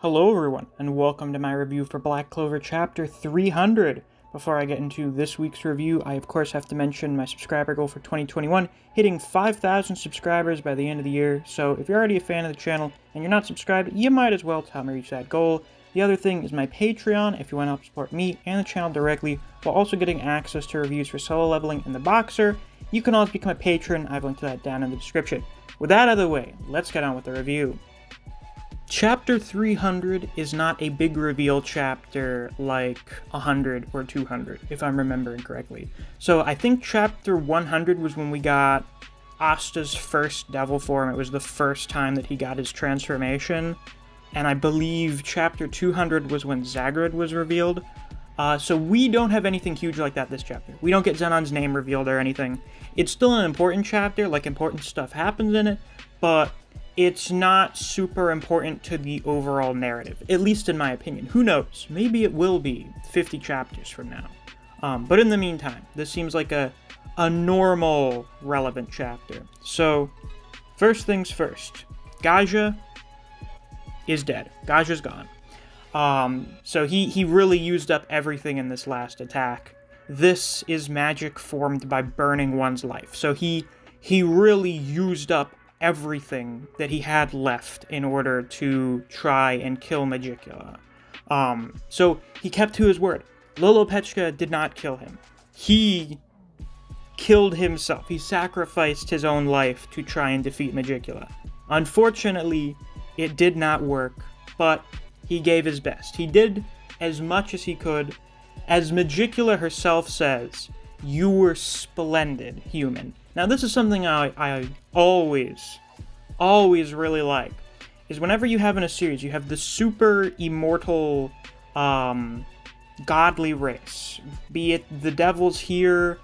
Hello everyone, and welcome to my review for Black Clover Chapter 300. Before I get into this week's review, I of course have to mention my subscriber goal for 2021, hitting 5,000 subscribers by the end of the year. So if you're already a fan of the channel and you're not subscribed, you might as well help me reach that goal. The other thing is my Patreon, if you want to help support me and the channel directly, while also getting access to reviews for Solo Leveling and The Boxer. You can always become a patron, I've linked to that down in the description. With that out of the way, let's get on with the review. Chapter 300 is not a big reveal chapter like 100 or 200, if I'm remembering correctly. So I think chapter 100 was when we got Asta's first devil form. It was the first time that he got his transformation. And I believe chapter 200 was when Zagreus was revealed. So we don't have anything huge like that this chapter. We don't get Zenon's name revealed or anything. It's still an important chapter, like important stuff happens in it, but it's not super important to the overall narrative, at least in my opinion. Who knows? Maybe it will be 50 chapters from now. But in the meantime, this seems like a normal, relevant chapter. So, first things first. Gaja is dead. Gaja's gone. So he really used up everything in this last attack. This is magic formed by burning one's life. So he really used up everything that he had left in order to try and kill Magicula. So he kept to his word. Lolopechka did not kill him. He killed himself. He sacrificed his own life to try and defeat Magicula. Unfortunately, it did not work, but he gave his best. He did as much as he could. As Magicula herself says, "You were splendid, human." Now, this is something I always really like, is whenever you have in a series, you have the super immortal, godly race. Be it the devils here,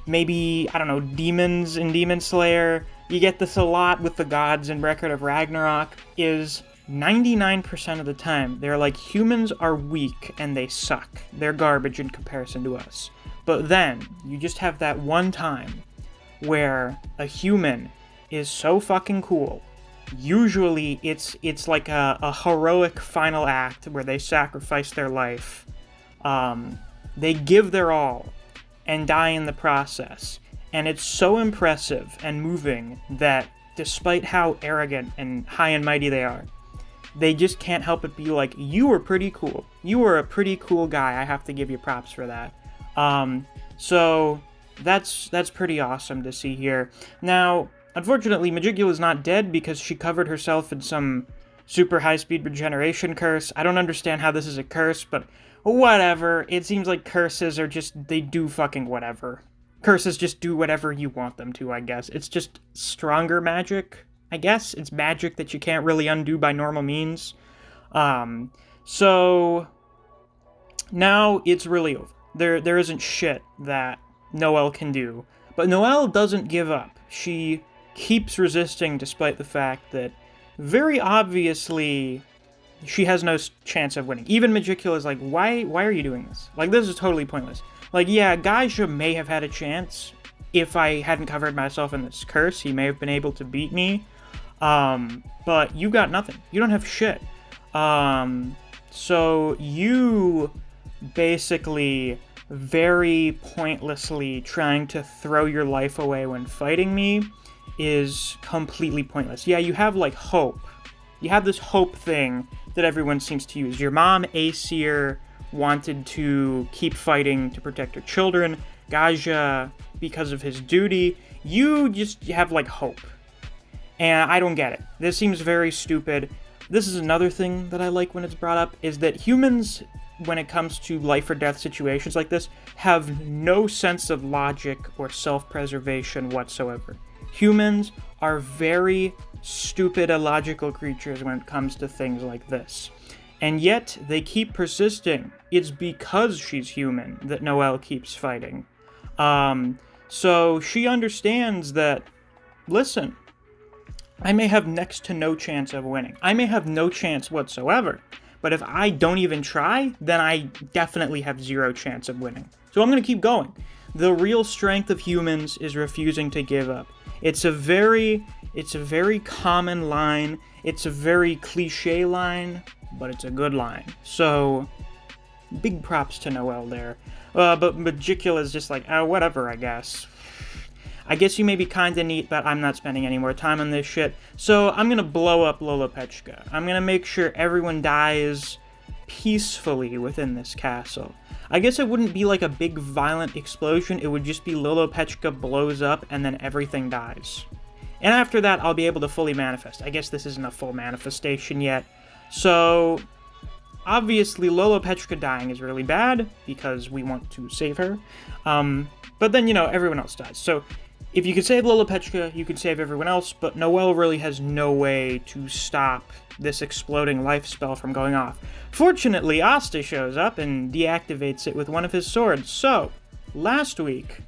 maybe, I don't know, demons in Demon Slayer. You get this a lot with the gods in Record of Ragnarok, is 99% of the time, they're like, humans are weak and they suck. They're garbage in comparison to us. But then, you just have that one time where a human is so fucking cool. Usually, it's like a heroic final act where they sacrifice their life. They give their all and die in the process. And it's so impressive and moving that despite how arrogant and high and mighty they are, they just can't help but be like, you were pretty cool. You were a pretty cool guy. I have to give you props for that. So that's pretty awesome to see here. Now, unfortunately, Magicula is not dead because she covered herself in some super high-speed regeneration curse. I don't understand how this is a curse, but whatever. It seems like curses are just, they do fucking whatever. Curses just do whatever you want them to, I guess. It's just stronger magic, I guess. It's magic that you can't really undo by normal means. So now it's really over. There isn't shit that Noelle can do. But Noelle doesn't give up. She keeps resisting despite the fact that very obviously she has no chance of winning. Even Magicula is like, why are you doing this? Like, this is totally pointless. Like, yeah, Gaja may have had a chance. If I hadn't covered myself in this curse, he may have been able to beat me. But you got nothing. You don't have shit. So you basically very pointlessly trying to throw your life away when fighting me is completely pointless. Yeah, you have, like, hope. You have this hope thing that everyone seems to use. Your mom, Aesir, wanted to keep fighting to protect her children. Gaja, because of his duty. You just have, like, hope. And I don't get it. This seems very stupid. This is another thing that I like when it's brought up, is that humans, when it comes to life or death situations like this, have no sense of logic or self-preservation whatsoever. Humans are very stupid, illogical creatures when it comes to things like this. And yet, they keep persisting. It's because she's human that Noelle keeps fighting. So she understands that, listen, I may have next to no chance of winning. I may have no chance whatsoever. But if I don't even try, then I definitely have zero chance of winning. So I'm going to keep going. The real strength of humans is refusing to give up. It's a very It's a very common line. It's a very cliche line, but it's a good line. So, big props to Noelle there. But Magicula is just like, oh, whatever, I guess. I guess you may be kinda neat, but I'm not spending any more time on this shit. So I'm gonna blow up Lolopechka. I'm gonna make sure everyone dies peacefully within this castle. I guess it wouldn't be like a big violent explosion, it would just be Lolopechka blows up and then everything dies. And after that, I'll be able to fully manifest. I guess this isn't a full manifestation yet. So, obviously, Lolopechka dying is really bad, because we want to save her. But then, everyone else dies. So, if you could save Lolopechka, you could save everyone else, but Noelle really has no way to stop this exploding life spell from going off. Fortunately, Asta shows up and deactivates it with one of his swords. So, last week,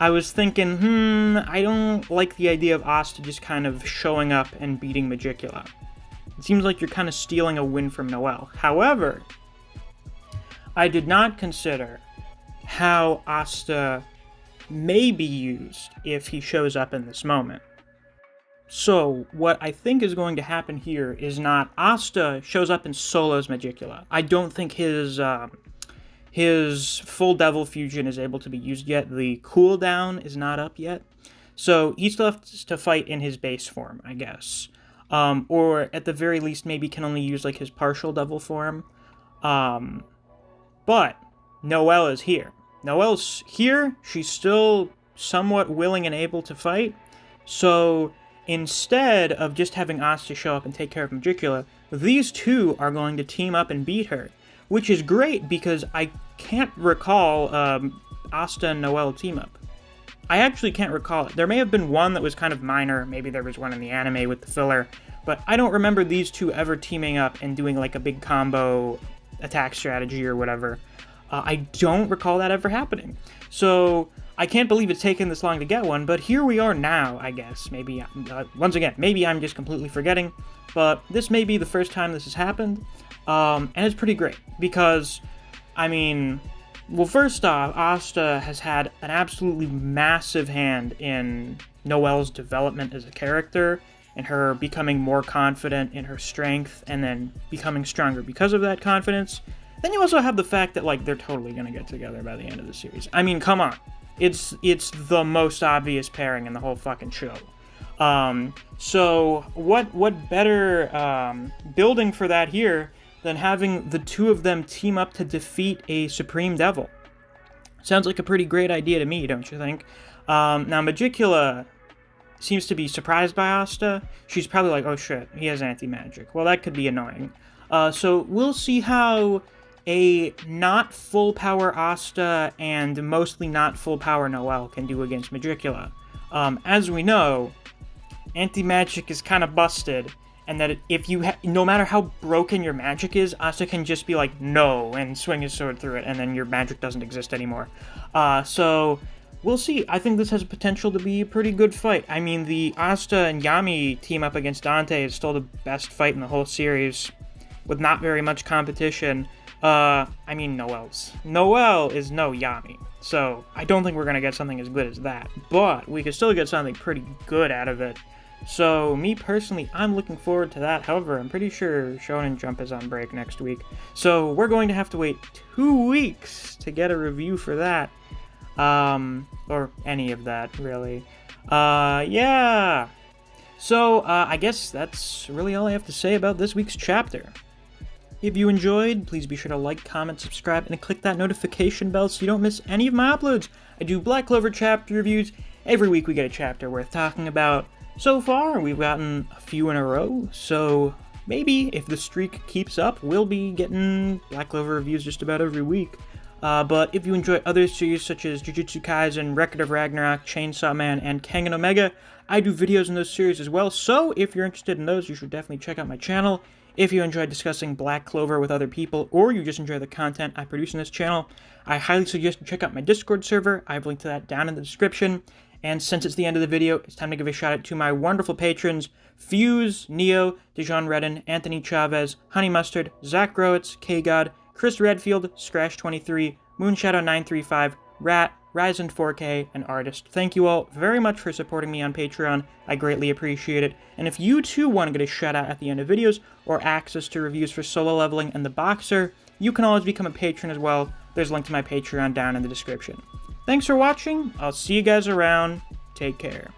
I was thinking, I don't like the idea of Asta just kind of showing up and beating Magicula. It seems like you're kind of stealing a win from Noelle. However, I did not consider how Asta may be used if he shows up in this moment. So, what I think is going to happen here is not Asta shows up and solos Magicula. I don't think his full Devil Fusion is able to be used yet. The cooldown is not up yet. So, he still has to fight in his base form, I guess. Or, at the very least, maybe can only use, his partial Devil form. But, Noelle is here. Noelle's here, she's still somewhat willing and able to fight, so instead of just having Asta show up and take care of Magicula, these two are going to team up and beat her, which is great because I can't recall Asta and Noelle team up. I actually can't recall it. There may have been one that was kind of minor, maybe there was one in the anime with the filler, but I don't remember these two ever teaming up and doing a big combo attack strategy or whatever. I don't recall that ever happening. So, I can't believe it's taken this long to get one, but here we are now, I guess. Maybe, once again, maybe I'm just completely forgetting, but this may be the first time this has happened, and it's pretty great, because, well, first off, Asta has had an absolutely massive hand in Noelle's development as a character, and her becoming more confident in her strength, and then becoming stronger because of that confidence. Then you also have the fact that, they're totally gonna get together by the end of the series. Come on. It's the most obvious pairing in the whole fucking show. So, what better, building for that here than having the two of them team up to defeat a Supreme Devil? Sounds like a pretty great idea to me, don't you think? Now, Magicula seems to be surprised by Asta. She's probably like, oh shit, he has anti-magic. Well, that could be annoying. So, we'll see how a not full power Asta and mostly not full power Noelle can do against Magicula. As we know, anti-magic is kind of busted, and that if you no matter how broken your magic is, Asta can just be like, no, and swing his sword through it, and then your magic doesn't exist anymore. So, we'll see. I think this has potential to be a pretty good fight. The Asta and Yami team up against Dante is still the best fight in the whole series, with not very much competition. Noelle's. Noelle is no Yami, so I don't think we're gonna get something as good as that, but we could still get something pretty good out of it. So, me personally, I'm looking forward to that. However, I'm pretty sure Shonen Jump is on break next week, so we're going to have to wait 2 weeks to get a review for that. Or any of that, really. Yeah. So, I guess that's really all I have to say about this week's chapter. If you enjoyed, please be sure to like, comment, subscribe, and click that notification bell so you don't miss any of my uploads. I do Black Clover chapter reviews. Every week we get a chapter worth talking about. So far, we've gotten a few in a row, so maybe if the streak keeps up, we'll be getting Black Clover reviews just about every week. But if you enjoy other series such as Jujutsu Kaisen, Record of Ragnarok, Chainsaw Man, and Kengan Omega, I do videos in those series as well, so if you're interested in those, you should definitely check out my channel. If you enjoy discussing Black Clover with other people, or you just enjoy the content I produce in this channel, I highly suggest you check out my Discord server. I have linked to that down in the description. And since it's the end of the video, it's time to give a shout out to my wonderful patrons, Fuse, Neo, Dejan Redden, Anthony Chavez, Honey Mustard, Zach Growitz, K-God, Chris Redfield, Scratch23, Moonshadow935, Rat, Ryzen 4K, and Artist. Thank you all very much for supporting me on Patreon. I greatly appreciate it. And if you too want to get a shout out at the end of videos or access to reviews for Solo Leveling and the Boxer, you can always become a patron as well. There's a link to my Patreon down in the description. Thanks for watching. I'll see you guys around. Take care.